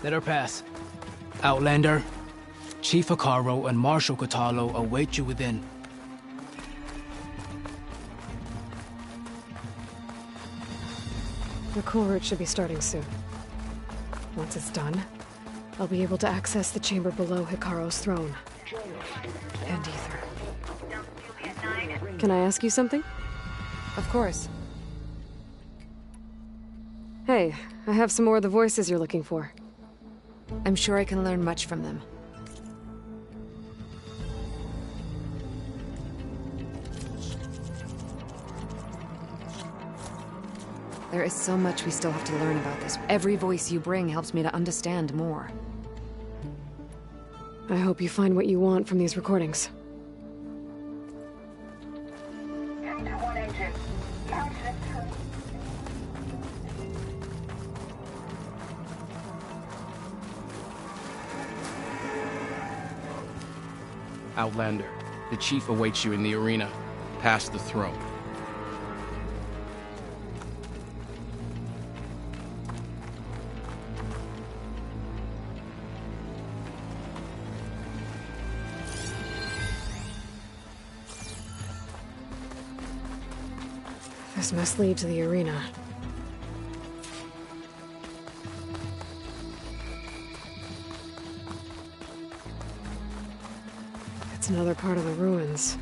Let her pass. Outlander, Chief Hikaru and Marshal Katalo await you within. The Kulrut should be starting soon. Once it's done, I'll be able to access the chamber below Hikaru's throne. And Aether. Can I ask you something? Of course. Hey, I have some more of the voices you're looking for. I'm sure I can learn much from them. There is so much we still have to learn about this. Every voice you bring helps me to understand more. I hope you find what you want from these recordings. Outlander, the chief awaits you in the arena, past the throne. This must lead to the arena. It's another part of the ruins.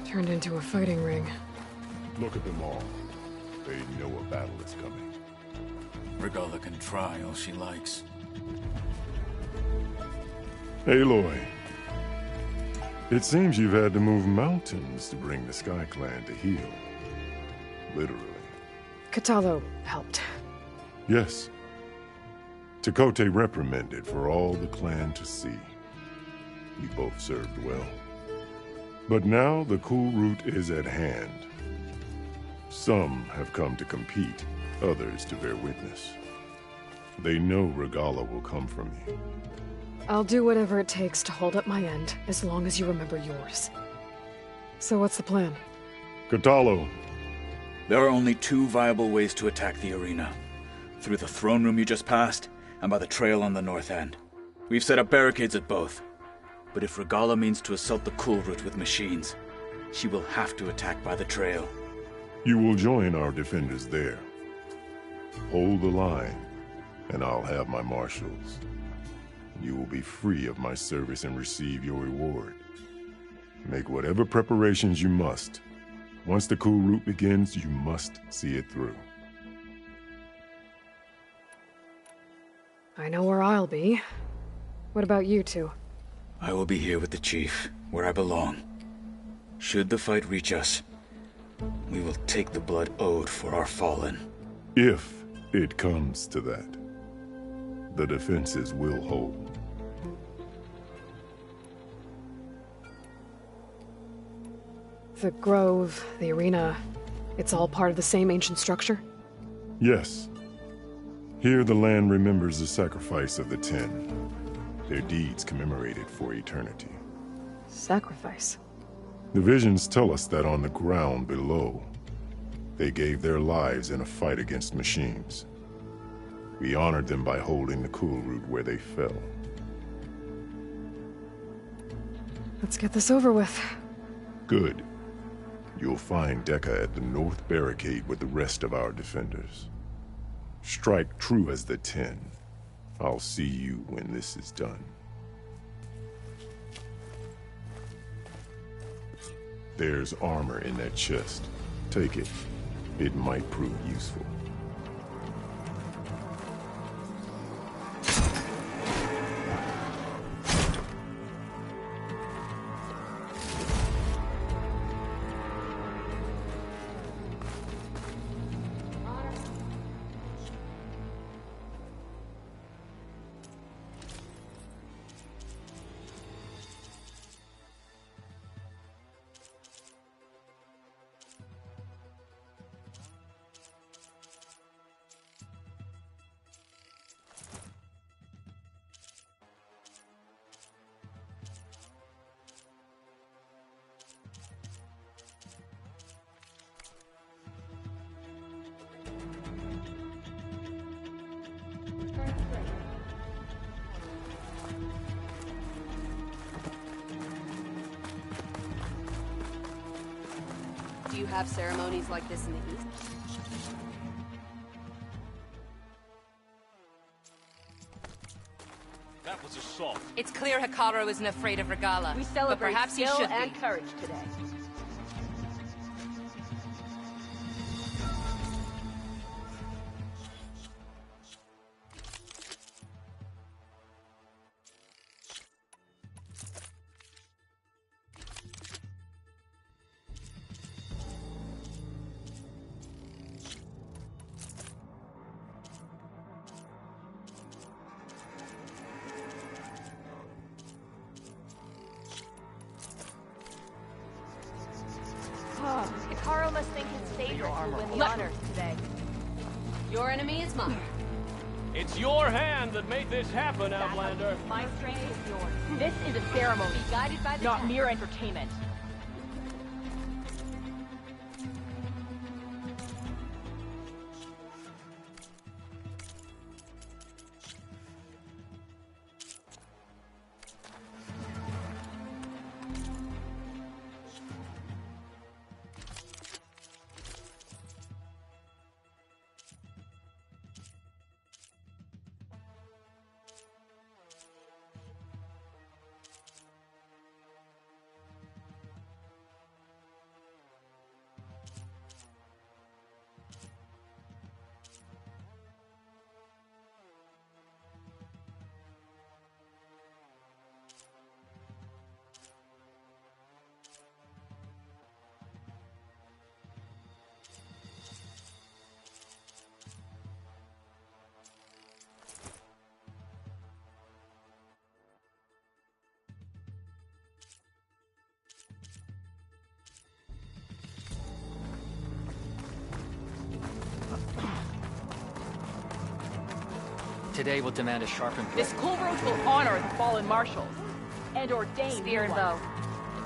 Turned into a fighting ring. Look at them all. They know a battle is coming. Regalla can try all she likes. Aloy. It seems you've had to move mountains to bring the Sky Clan to heel. Literally. Katalo helped. Yes. Tekote reprimanded for all the clan to see. You both served well. But now the Kulrut is at hand. Some have come to compete, others to bear witness. They know Regalla will come for me. I'll do whatever it takes to hold up my end, as long as you remember yours. So what's the plan? Katalo. There are only two viable ways to attack the arena. Through the throne room you just passed, and by the trail on the north end. We've set up barricades at both. But if Regalla means to assault the Kulrut with machines, she will have to attack by the trail. You will join our defenders there. Hold the line, and I'll have my marshals. You will be free of my service and receive your reward. Make whatever preparations you must. Once the Kulrut begins, you must see it through. I know where I'll be. What about you two? I will be here with the chief, where I belong. Should the fight reach us, we will take the blood owed for our fallen. If it comes to that, the defenses will hold. The grove, the arena, it's all part of the same ancient structure? Yes. Here the land remembers the sacrifice of the 10. Their deeds commemorated for eternity. Sacrifice? The visions tell us that on the ground below, they gave their lives in a fight against machines. We honored them by holding the Kulrut where they fell. Let's get this over with. Good. You'll find Dekka at the north barricade with the rest of our defenders. Strike true as the 10. I'll see you when this is done. There's armor in that chest. Take it. It might prove useful. you have ceremonies like this in the East? That was assault. It's clear Hikaru isn't afraid of Regala. We but celebrate perhaps he skill should and be. courage today. Hikaru must think his favorite will win the honors today. Your enemy is mine. It's your hand that made this happen, Outlander. My strength is yours. This is a ceremony, Be guided by the not test. mere entertainment. Today will demand a sharpened blade. This Kulrut will honor the fallen marshals and ordain Spear and new bow. ones.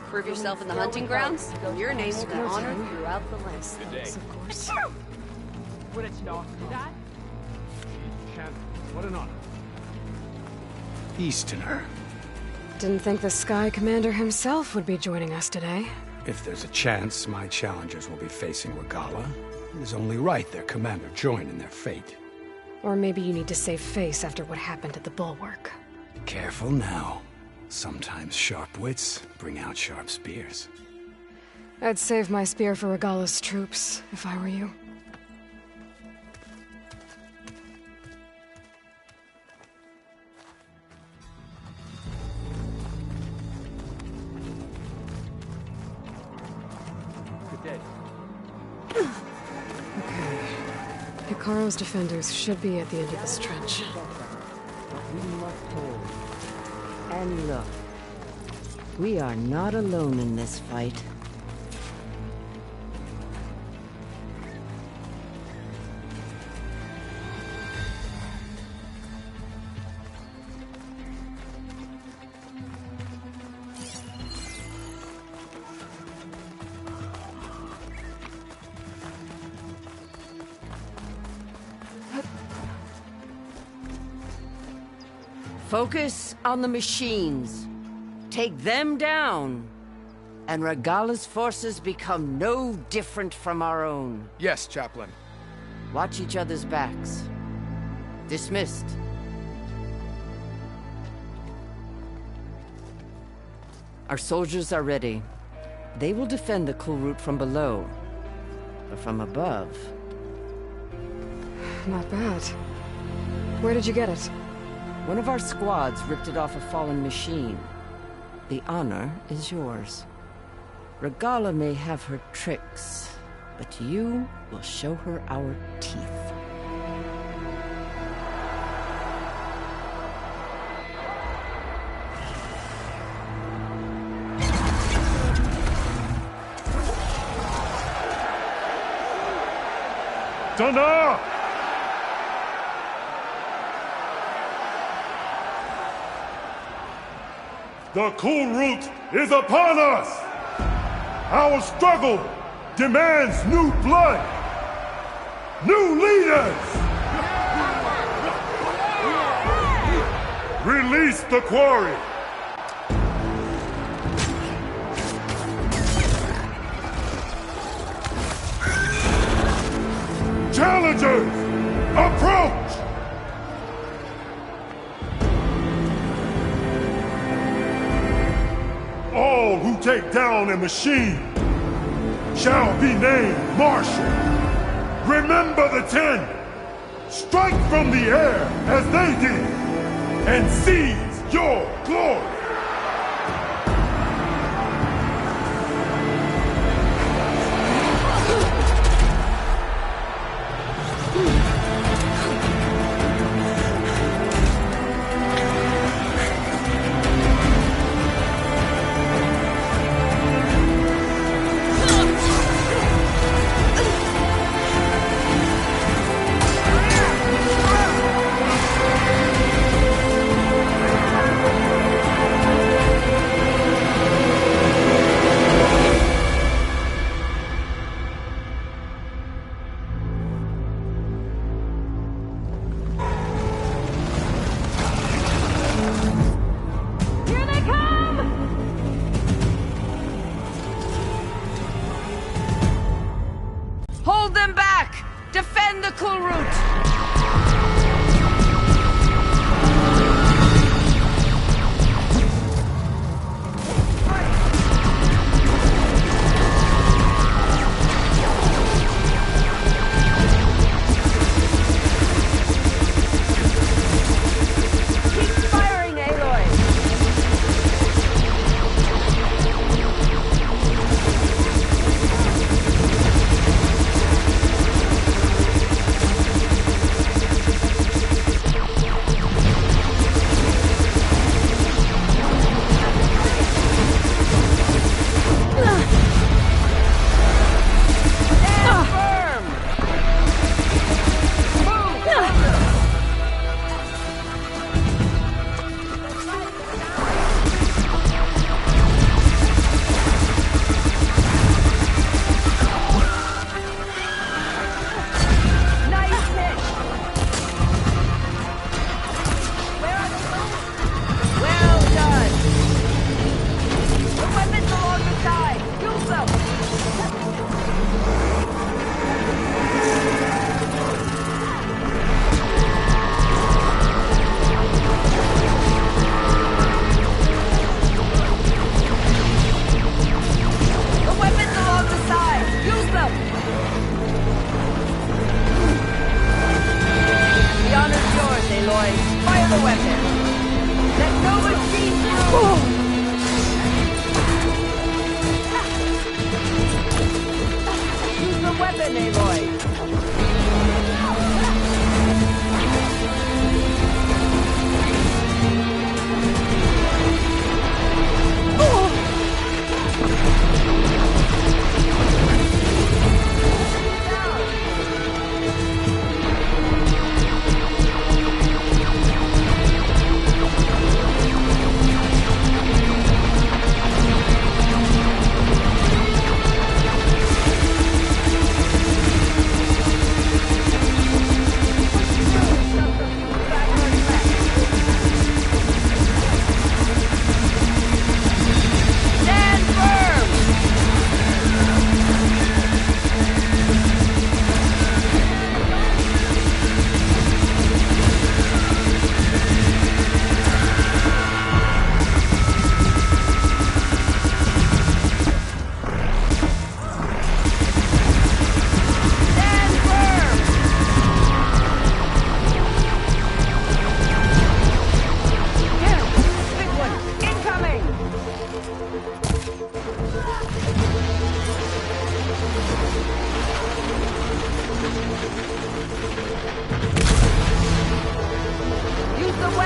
Prove yourself in the hunting grounds, and your name will be honored throughout the land. Good day. Of course. Would it not be that? What an honor. Easterner. Didn't think the Sky Commander himself would be joining us today. If there's a chance my challengers will be facing Regala, it is only right their commander join in their fate. Or maybe you need to save face after what happened at the Bulwark. Careful now. Sometimes sharp wits bring out sharp spears. I'd save my spear for Regala's troops, if I were you. Good day. Okay. Hikaru's defenders should be at the end of this trench. We must hold. And look, we are not alone in this fight. Focus on the machines. Take them down. And Regala's forces become no different from our own. Yes, Chaplain. Watch each other's backs. Dismissed. Our soldiers are ready. They will defend the Kulrut from below. But from above... Not bad. Where did you get it? One of our squads ripped it off a fallen machine. The honor is yours. Regala may have her tricks, but you will show her our teeth. Dana! The Kulrut is upon us! Our struggle demands new blood! New leaders! Release the quarry! Challengers, approach! All who take down a machine shall be named Marshal. Remember the 10. Strike from the air as they did, and seize your glory. Hold them back! Defend the Kulrut!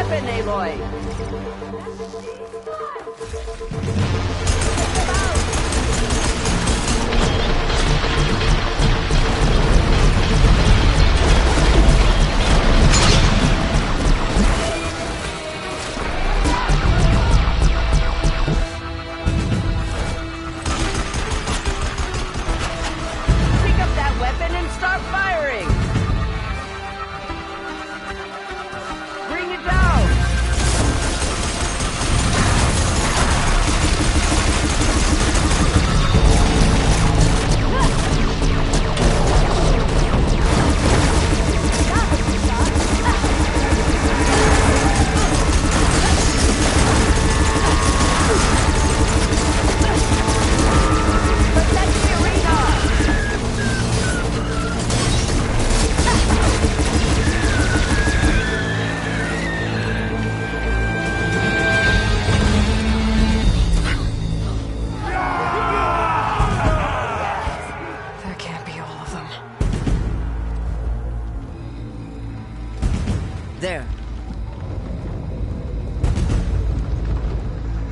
weapon, Aloy! Pick up that weapon and start firing! Bring it down!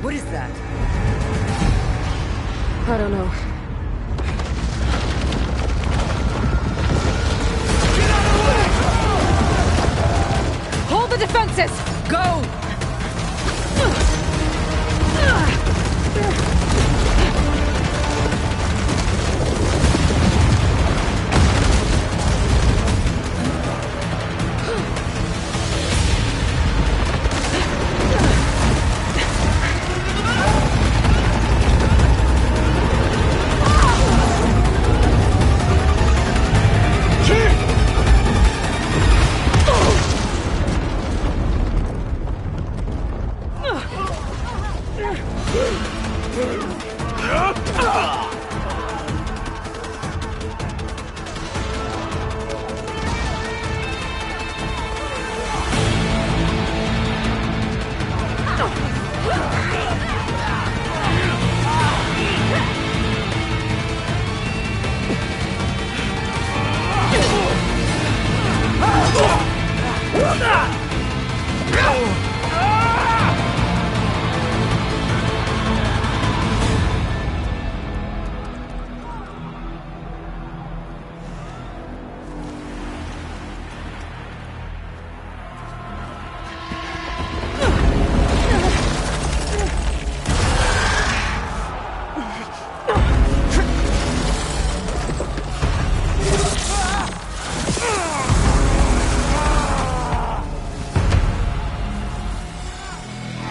What is that? I don't know. Hold the defenses! Go!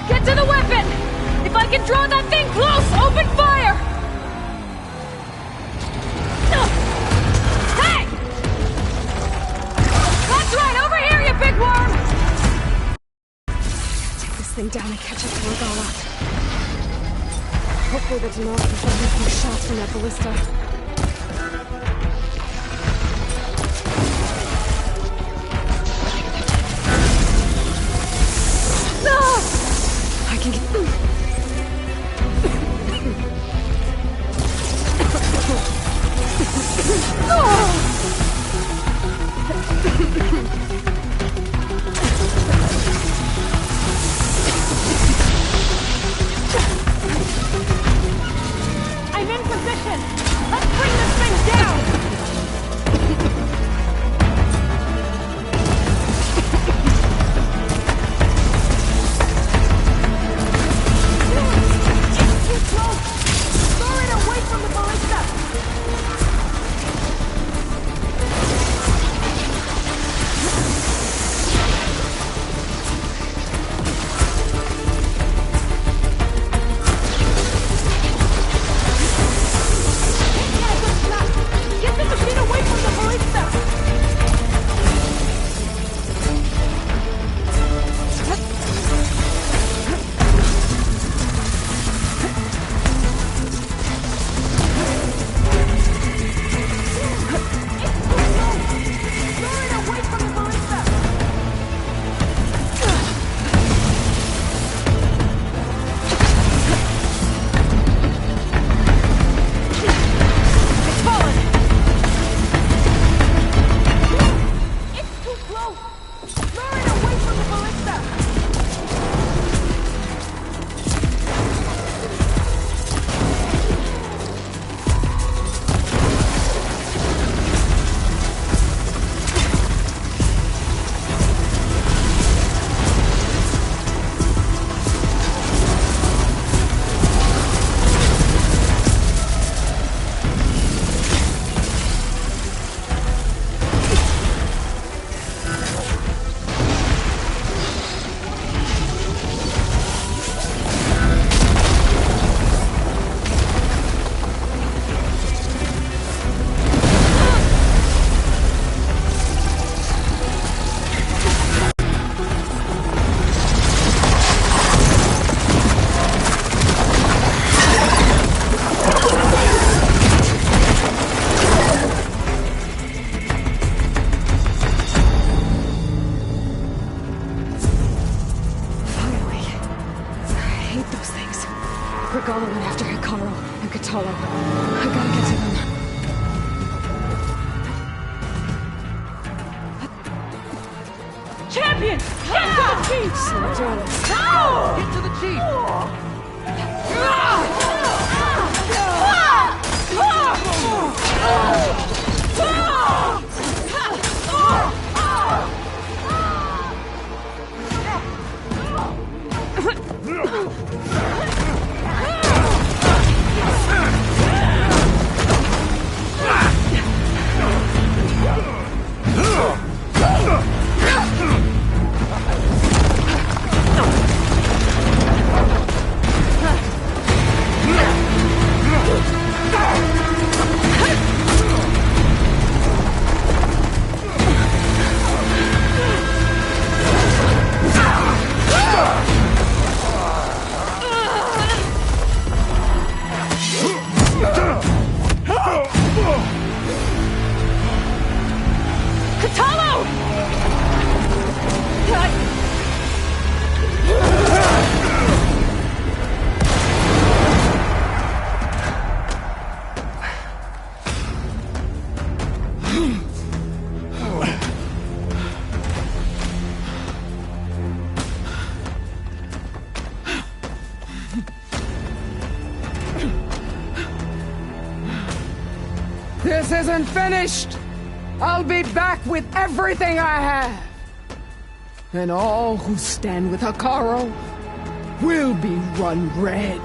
Get to the weapon! If I can draw that thing close, open fire! Hey! That's right, over here, you big worm! Take this thing down and catch up to Regala. Hopefully there's enough to prevent a few shots from that ballista. I can get... I'm in position! Let's bring this thing down! Regala went after Hikaru and Katalo. I gotta get to them. Champion! Get to the chief! Cinderella. Get to the chief! This isn't finished! I'll be back with everything I have! And all who stand with Hekarro will be run red.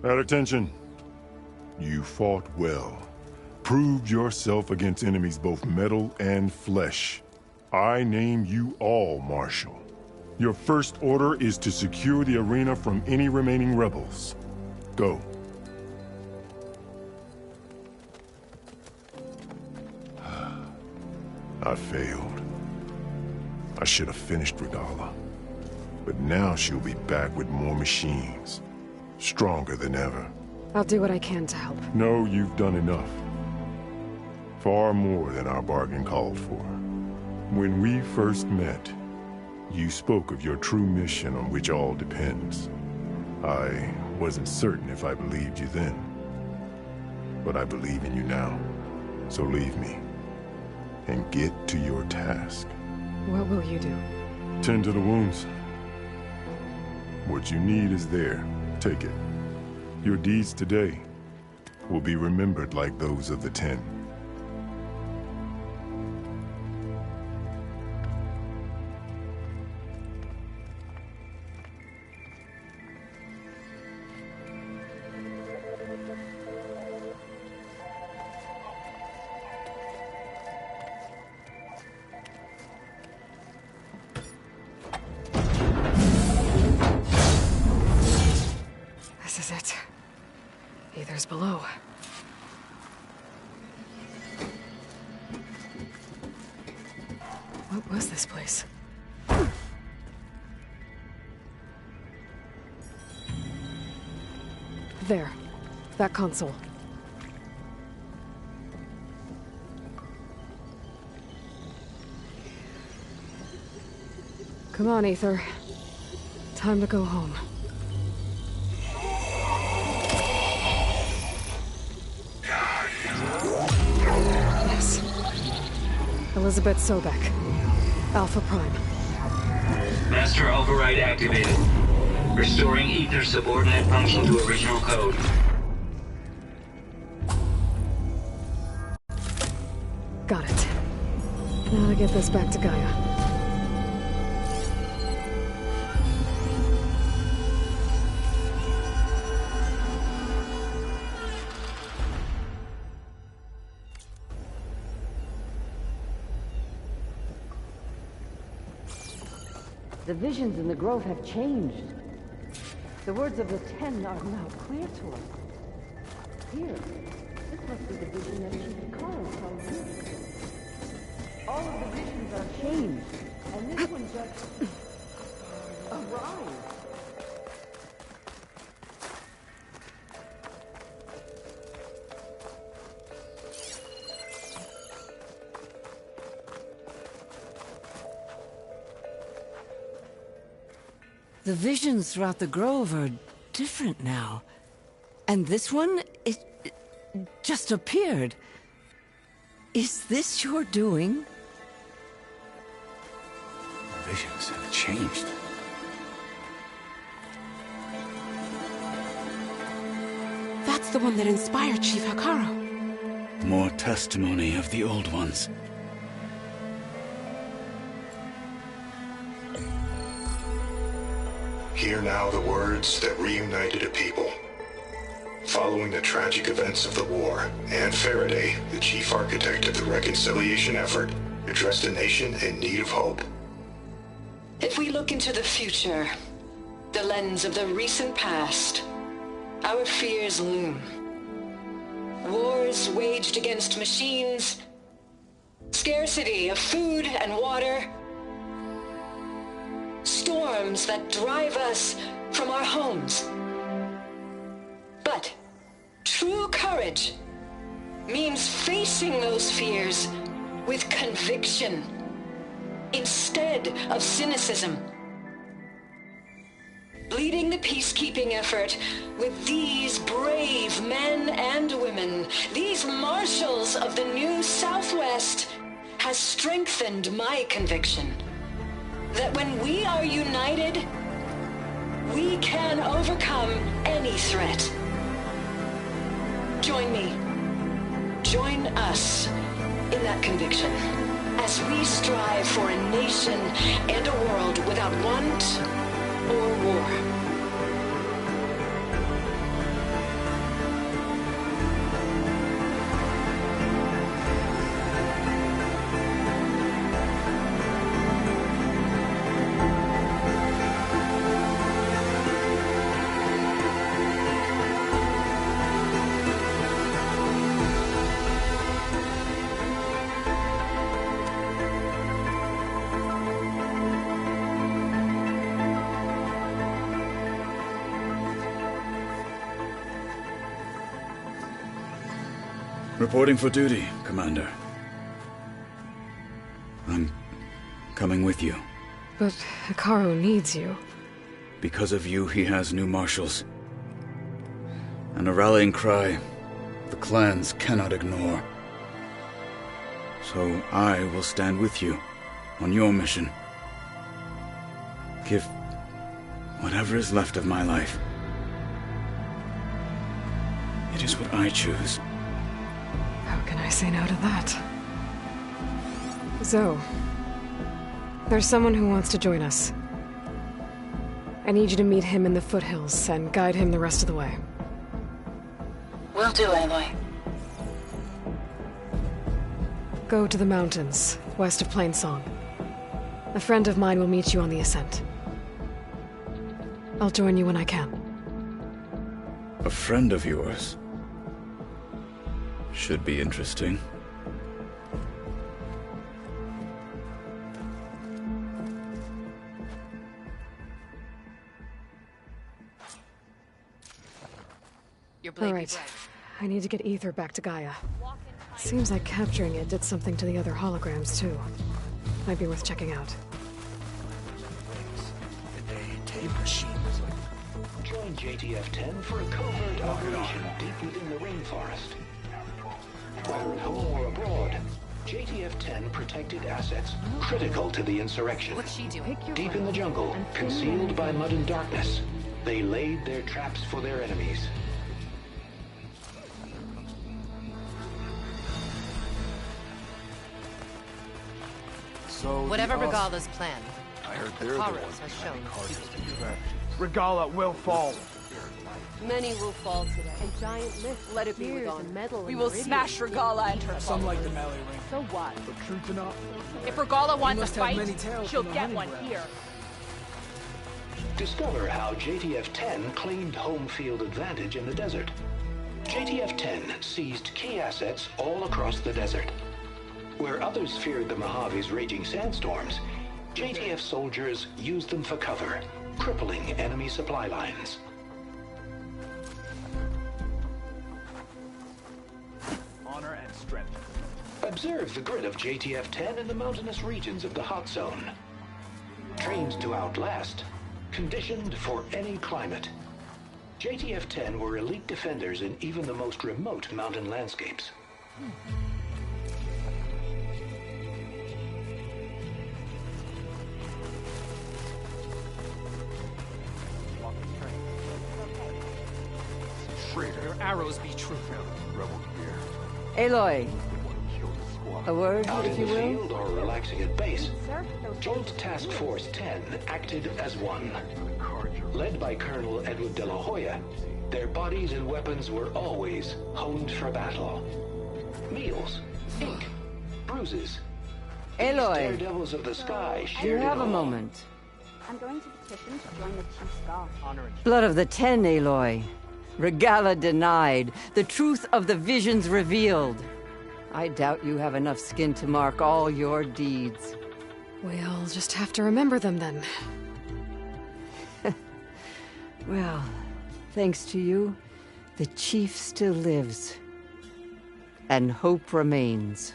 At attention. You fought well. Proved yourself against enemies both metal and flesh. I name you all Marshal. Your first order is to secure the arena from any remaining rebels. Go. I failed. I should have finished Regala. But now she'll be back with more machines. Stronger than ever. I'll do what I can to help. No, you've done enough. Far more than our bargain called for. When we first met, you spoke of your true mission on which all depends. I wasn't certain if I believed you then. But I believe in you now. So leave me. And get to your task. What will you do? Tend to the wounds. What you need is there. Take it. Your deeds today will be remembered like those of the 10. This is it. Aether's below. What was this place? There. That console. Come on, Aether. Time to go home. Yes. Elizabeth Sobek. Alpha Prime. Master override activated. Restoring Aether subordinate function to original code. Got it. Now to get this back to Gaia. The visions in the Grove have changed. The words of the 10 are now clear to us. Here, this must be the vision that Chief Hekarro tells you. All of the visions are changed, and this one just arrived. The visions throughout the Grove are different now. And this one, it just appeared. Is this your doing? The visions have changed. That's the one that inspired Chief Hekarro. More testimony of the old ones. Hear now the words that reunited a people. Following the tragic events of the war, Anne Faraday, the chief architect of the reconciliation effort, addressed a nation in need of hope. If we look into the future, the lens of the recent past, our fears loom. Wars waged against machines, scarcity of food and water, storms that drive us from our homes. But true courage means facing those fears with conviction instead of cynicism. Leading the peacekeeping effort with these brave men and women, these marshals of the new Southwest, has strengthened my conviction that when we are united, we can overcome any threat. Join me. Join us in that conviction as we strive for a nation and a world without want or war. Reporting for duty, Commander. I'm coming with you. But Hekarro needs you. Because of you, he has new marshals. And a rallying cry the clans cannot ignore. So I will stand with you on your mission. Give whatever is left of my life. It is what I choose. How can I say no to that? Zoe, there's someone who wants to join us. I need you to meet him in the foothills and guide him the rest of the way. Will do, Aloy. Go to the mountains, west of Plainsong. A friend of mine will meet you on the ascent. I'll join you when I can. A friend of yours? Should be interesting. All right. I need to get Aether back to Gaia. Seems like capturing it did something to the other holograms, too. Might be worth checking out. Join JTF-10 for a covert operation deep within the rainforest. Whether at home or abroad, JTF-10 protected assets critical to the insurrection. What's she doing? Deep in the jungle, concealed by mud and darkness, they laid their traps for their enemies. So whatever Regala's plan, I heard they're the Hekarro ones has behind shown. Regala will fall. Many will fall today. And giant lift. Let it be Regala. Metal. We will smash Regala and her Some like the followers. melee ring. So what? But truth enough. If Regala wants a must have fight, many tails she'll from the get hunting one ground. here. Discover how JTF-10 claimed home field advantage in the desert. JTF-10 seized key assets all across the desert. Where others feared the Mojave's raging sandstorms, JTF soldiers used them for cover, crippling enemy supply lines. Honor and strength. Observe the grit of JTF-10 in the mountainous regions of the hot zone. Trained to outlast, conditioned for any climate. JTF-10 were elite defenders in even the most remote mountain landscapes. Your arrows be true. Rebel gear. Aloy. A word, Out if in you the will? field or relaxing at base, Jolt Task Force 10 acted as one. Led by Colonel Edward de la Hoya, their bodies and weapons were always honed for battle. Meals, ink, bruises. Aloy. These daredevils of the sky Do you shared have it a all. moment? I'm going to petition to join the Chief's Guard. Blood of the Ten, Aloy. Regala denied. The truth of the visions revealed. I doubt you have enough skin to mark all your deeds. We'll just have to remember them then. Well, thanks to you, the Chief still lives. And hope remains.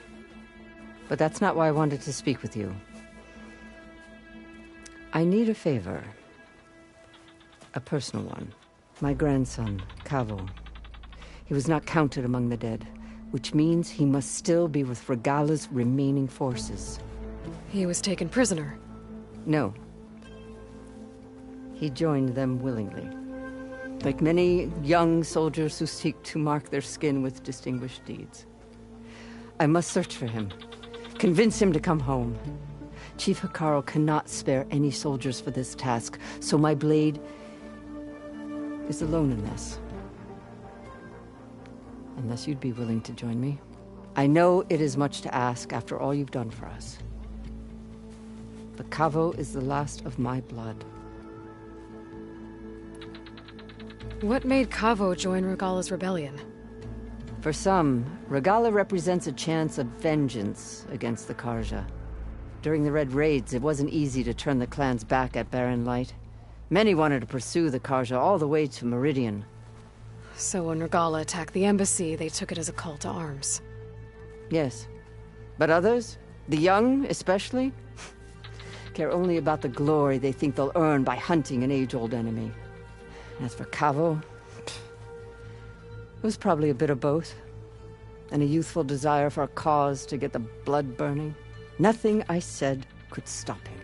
But that's not why I wanted to speak with you. I need a favor. A personal one. My grandson, Kavo. He was not counted among the dead, which means he must still be with Regala's remaining forces. He was taken prisoner. No. He joined them willingly. Like many young soldiers who seek to mark their skin with distinguished deeds. I must search for him. Convince him to come home. Chief Hikaru cannot spare any soldiers for this task, so my blade is alone in this. Unless you'd be willing to join me. I know it is much to ask after all you've done for us. But Kavo is the last of my blood. What made Kavo join Regala's rebellion? For some, Regala represents a chance of vengeance against the Karja. During the Red Raids, it wasn't easy to turn the clans back at Barren Light. Many wanted to pursue the Karja all the way to Meridian. So when Regala attacked the embassy, they took it as a call to arms. Yes. But others, the young especially, care only about the glory they think they'll earn by hunting an age-old enemy. As for Kavo, it was probably a bit of both. And a youthful desire for a cause to get the blood burning. Nothing I said could stop him.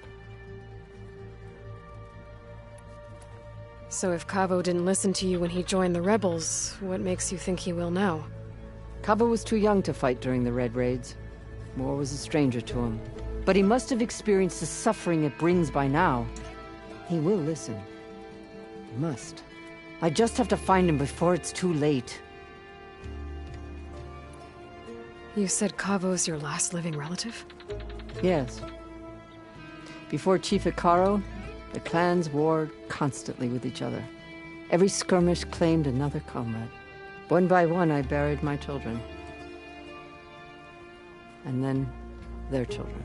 So if Kavo didn't listen to you when he joined the rebels, what makes you think he will now? Kavo was too young to fight during the Red Raids. War was a stranger to him. But he must have experienced the suffering it brings by now. He will listen. He must. I just have to find him before it's too late. You said Kavo's your last living relative? Yes. Before Chief Hikaru, the clans warred constantly with each other. Every skirmish claimed another comrade. One by one, I buried my children. And then, their children.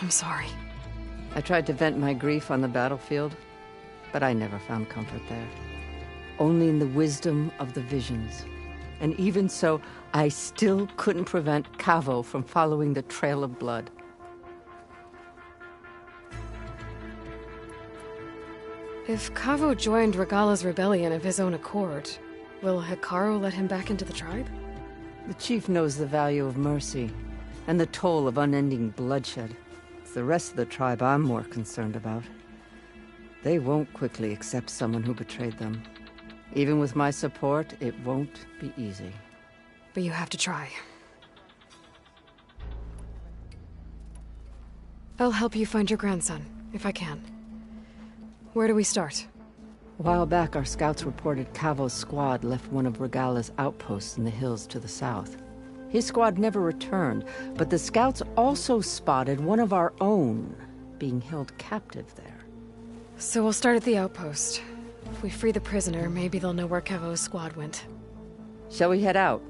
I'm sorry. I tried to vent my grief on the battlefield, but I never found comfort there. Only in the wisdom of the visions. And even so, I still couldn't prevent Kavo from following the trail of blood. If Kavo joined Regala's rebellion of his own accord, will Hikaru let him back into the tribe? The chief knows the value of mercy, and the toll of unending bloodshed. It's the rest of the tribe I'm more concerned about. They won't quickly accept someone who betrayed them. Even with my support, it won't be easy. But you have to try. I'll help you find your grandson, if I can. Where do we start? A while back, our scouts reported Kavo's squad left one of Regala's outposts in the hills to the south. His squad never returned, but the scouts also spotted one of our own being held captive there. So we'll start at the outpost. If we free the prisoner, maybe they'll know where Kavo's squad went. Shall we head out?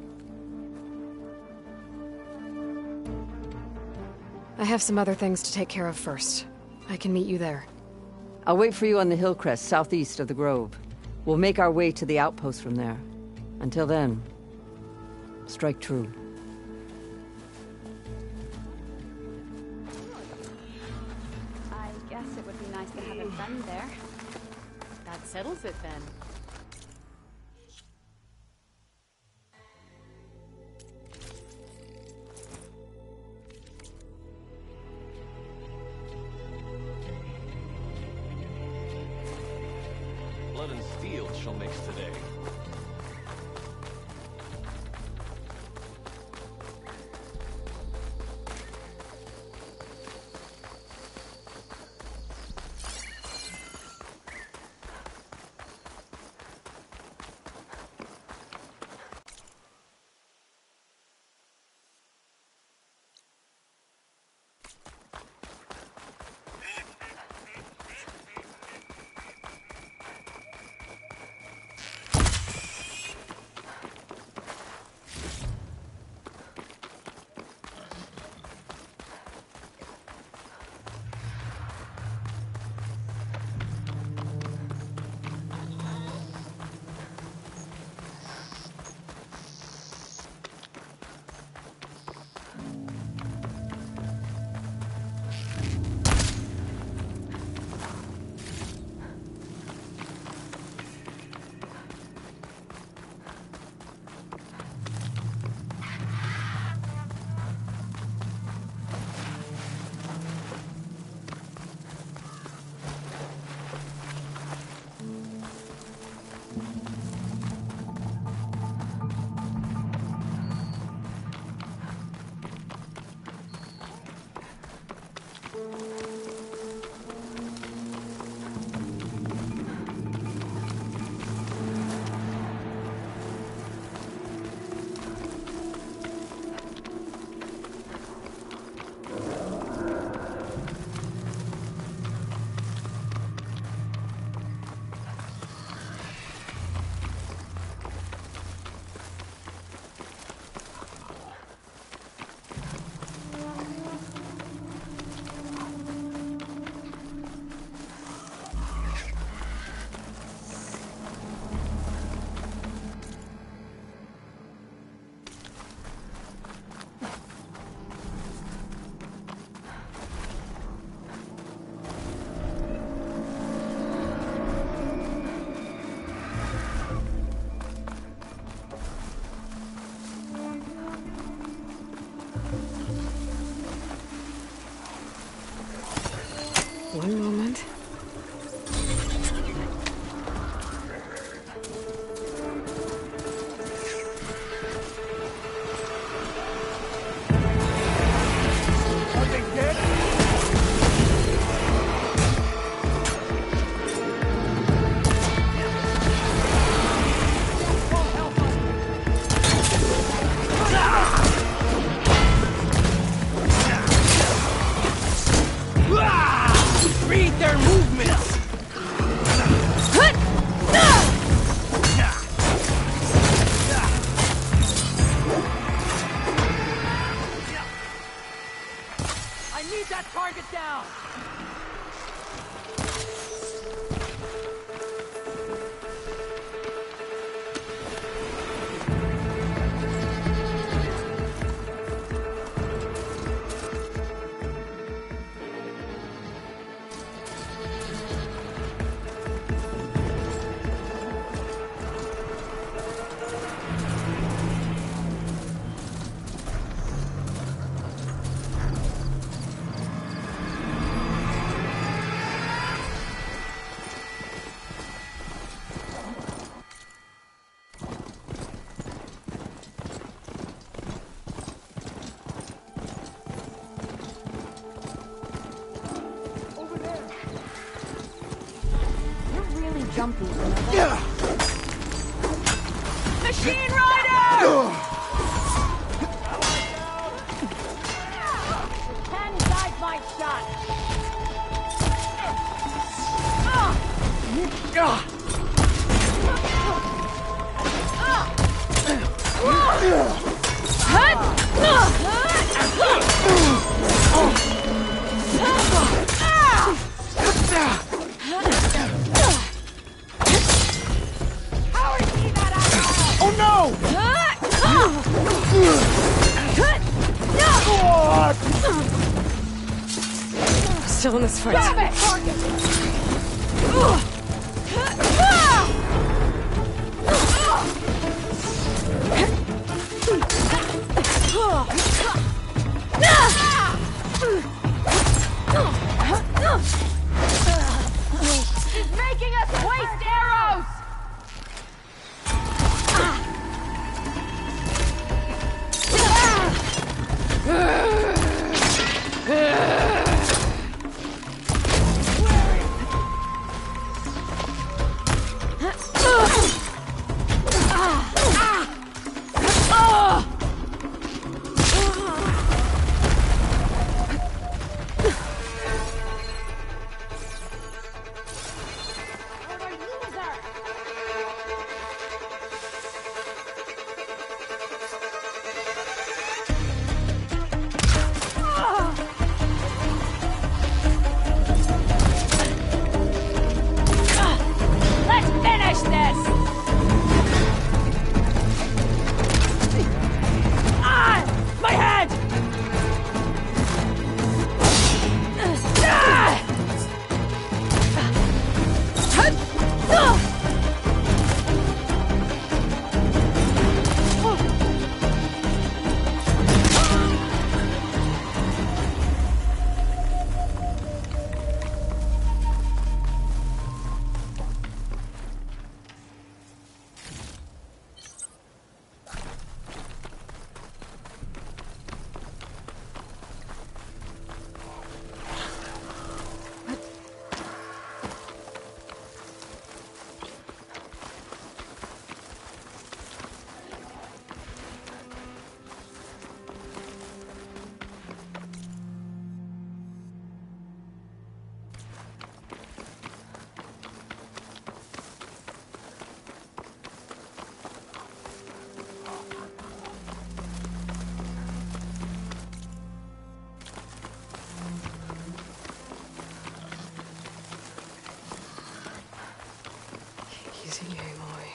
I have some other things to take care of first. I can meet you there. I'll wait for you on the hill crest southeast of the grove. We'll make our way to the outpost from there. Until then, strike true. I guess it would be nice to have a friend there. That settles it then. Blood and steel shall mix today. jumpy. Machine Rider! Can guide my shot. Oh no! Still in this fight. Grab it! He's making us waste arrows! Let's finish this! My head! Easy, Aloy.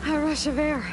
A rush of air.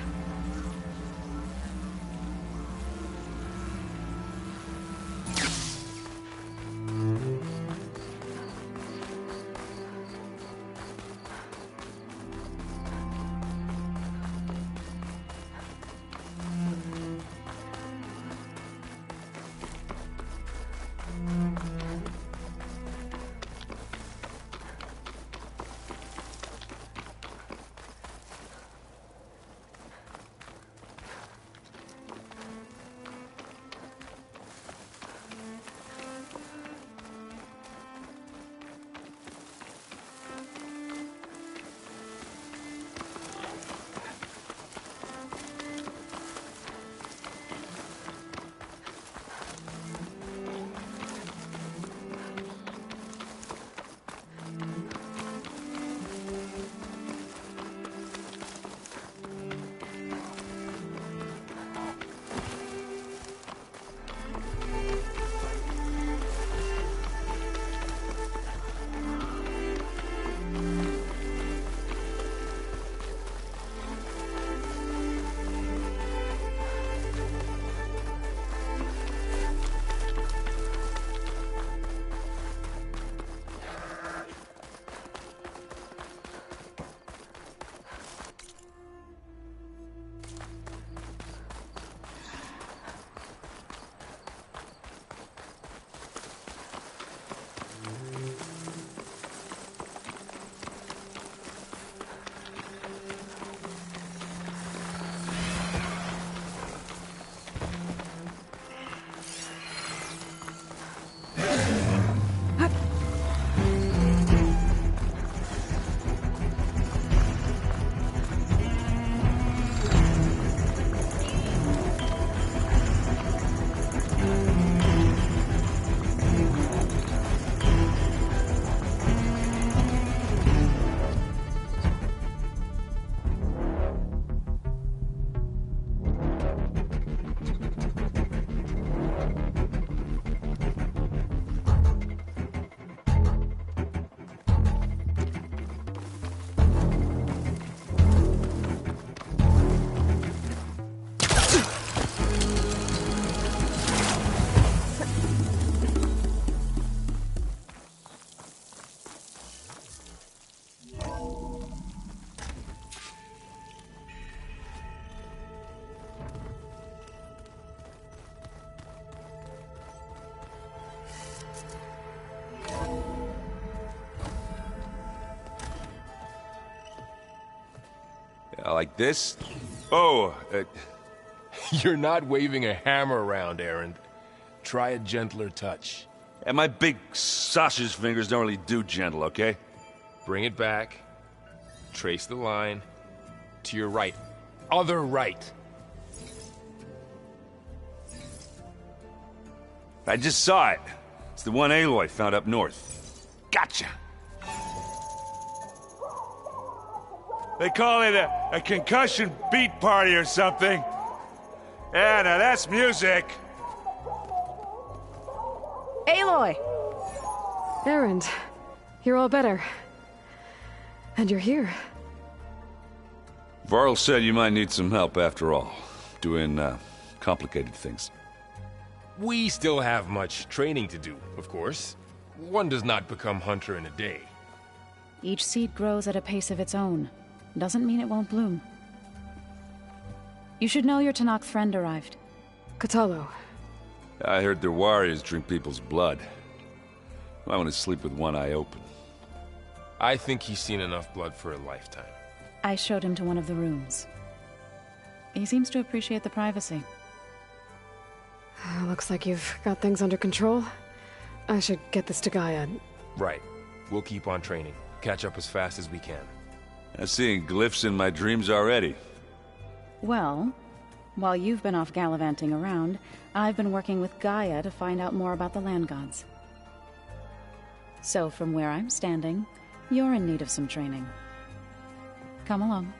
Like this? Oh, You're not waving a hammer around, Errand. Try a gentler touch. And my big sausage fingers don't really do gentle, okay? Bring it back. Trace the line. To your right. Other right. I just saw it. It's the one Aloy found up north. Gotcha! They call it a concussion beat party or something. Yeah, now that's music. Aloy! Errand, you're all better. And you're here. Varl said you might need some help after all. Doing, complicated things. We still have much training to do, of course. One does not become hunter in a day. Each seed grows at a pace of its own. Doesn't mean it won't bloom. You should know your Tanakh friend arrived. Kotallo. I heard their warriors drink people's blood. I want to sleep with one eye open. I think he's seen enough blood for a lifetime. I showed him to one of the rooms. He seems to appreciate the privacy. Looks like you've got things under control. I should get this to Gaia. Right. We'll keep on training. Catch up as fast as we can. I'm seeing glyphs in my dreams already. Well, while you've been off gallivanting around, I've been working with Gaia to find out more about the land gods. So from where I'm standing, you're in need of some training. Come along.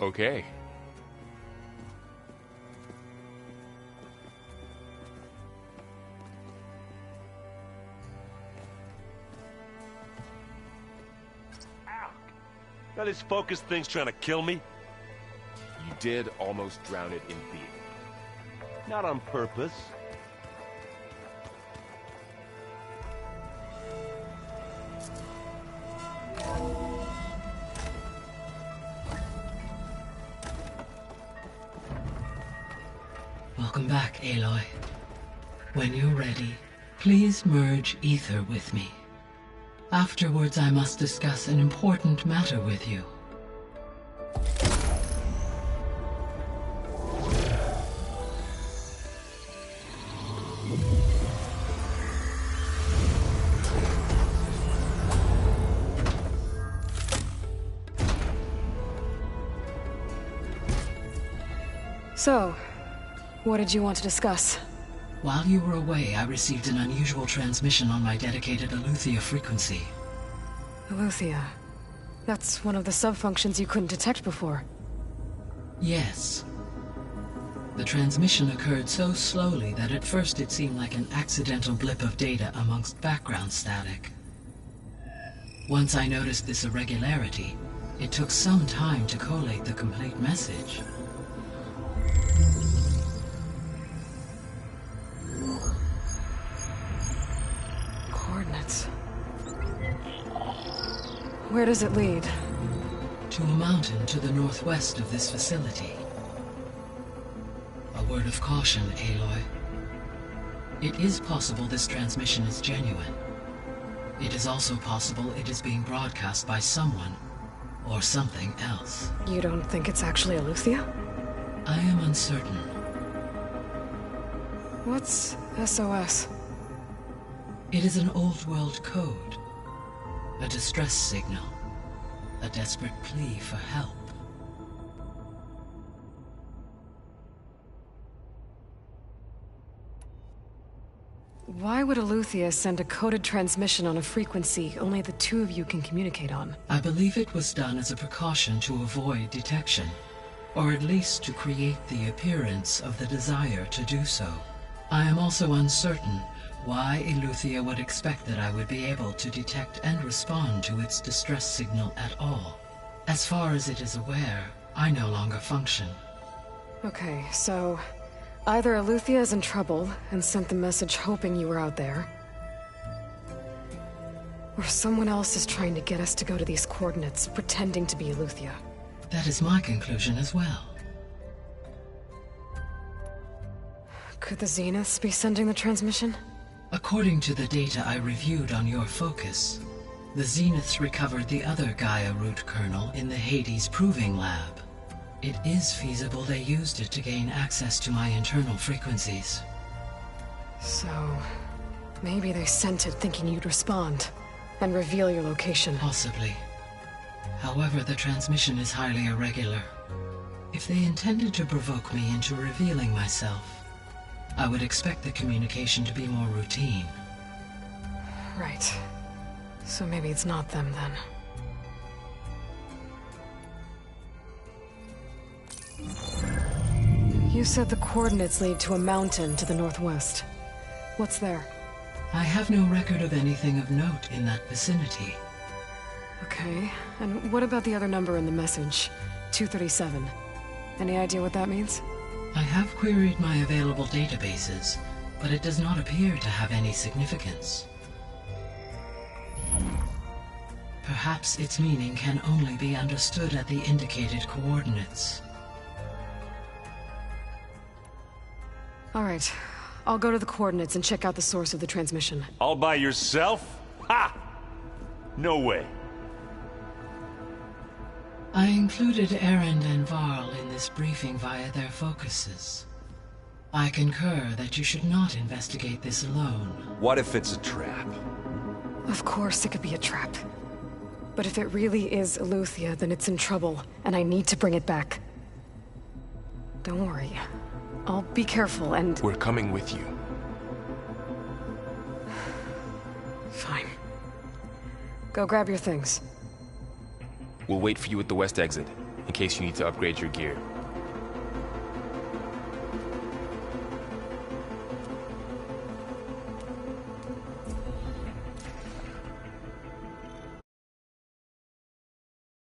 Okay. Now this focus thing's trying to kill me? You did almost drown it in beer. Not on purpose. Welcome back, Aloy. When you're ready, please merge Aether with me. Afterwards, I must discuss an important matter with you. So, what did you want to discuss? While you were away, I received an unusual transmission on my dedicated Eleuthia frequency. Eleuthia. That's one of the subfunctions you couldn't detect before. Yes. The transmission occurred so slowly that at first it seemed like an accidental blip of data amongst background static. Once I noticed this irregularity, it took some time to collate the complete message. Coordinates. Where does it lead? To a mountain to the northwest of this facility. A word of caution, Aloy. It is possible this transmission is genuine. It is also possible it is being broadcast by someone or something else. You don't think it's actually Eleuthia? I am uncertain. What's SOS? It is an old-world code. A distress signal. A desperate plea for help. Why would Eleuthia send a coded transmission on a frequency only the two of you can communicate on? I believe it was done as a precaution to avoid detection, or at least to create the appearance of the desire to do so. I am also uncertain why Eleuthia would expect that I would be able to detect and respond to its distress signal at all. As far as it is aware, I no longer function. Okay, so either Eleuthia is in trouble and sent the message hoping you were out there, or someone else is trying to get us to go to these coordinates, pretending to be Eleuthia. That is my conclusion as well. Could the Zeniths be sending the transmission? According to the data I reviewed on your focus, The Zeniths recovered the other Gaia root kernel in the Hades Proving Lab. It is feasible they used it to gain access to my internal frequencies. So, maybe they sent it thinking you'd respond and reveal your location. Possibly. However, the transmission is highly irregular. If they intended to provoke me into revealing myself, I would expect the communication to be more routine. Right. So maybe it's not them then. You said the coordinates lead to a mountain to the northwest. What's there? I have no record of anything of note in that vicinity. Okay, and what about the other number in the message? 237. Any idea what that means? I have queried my available databases, but it does not appear to have any significance. Perhaps its meaning can only be understood at the indicated coordinates. All right. I'll go to the coordinates and check out the source of the transmission. All by yourself? Ha! No way. I included Erend and Varl in this briefing via their focuses. I concur that you should not investigate this alone. What if it's a trap? Of course it could be a trap. But if it really is Eleuthia, then it's in trouble, and I need to bring it back. Don't worry. I'll be careful and... We're coming with you. Fine. Go grab your things. We'll wait for you at the west exit, in case you need to upgrade your gear.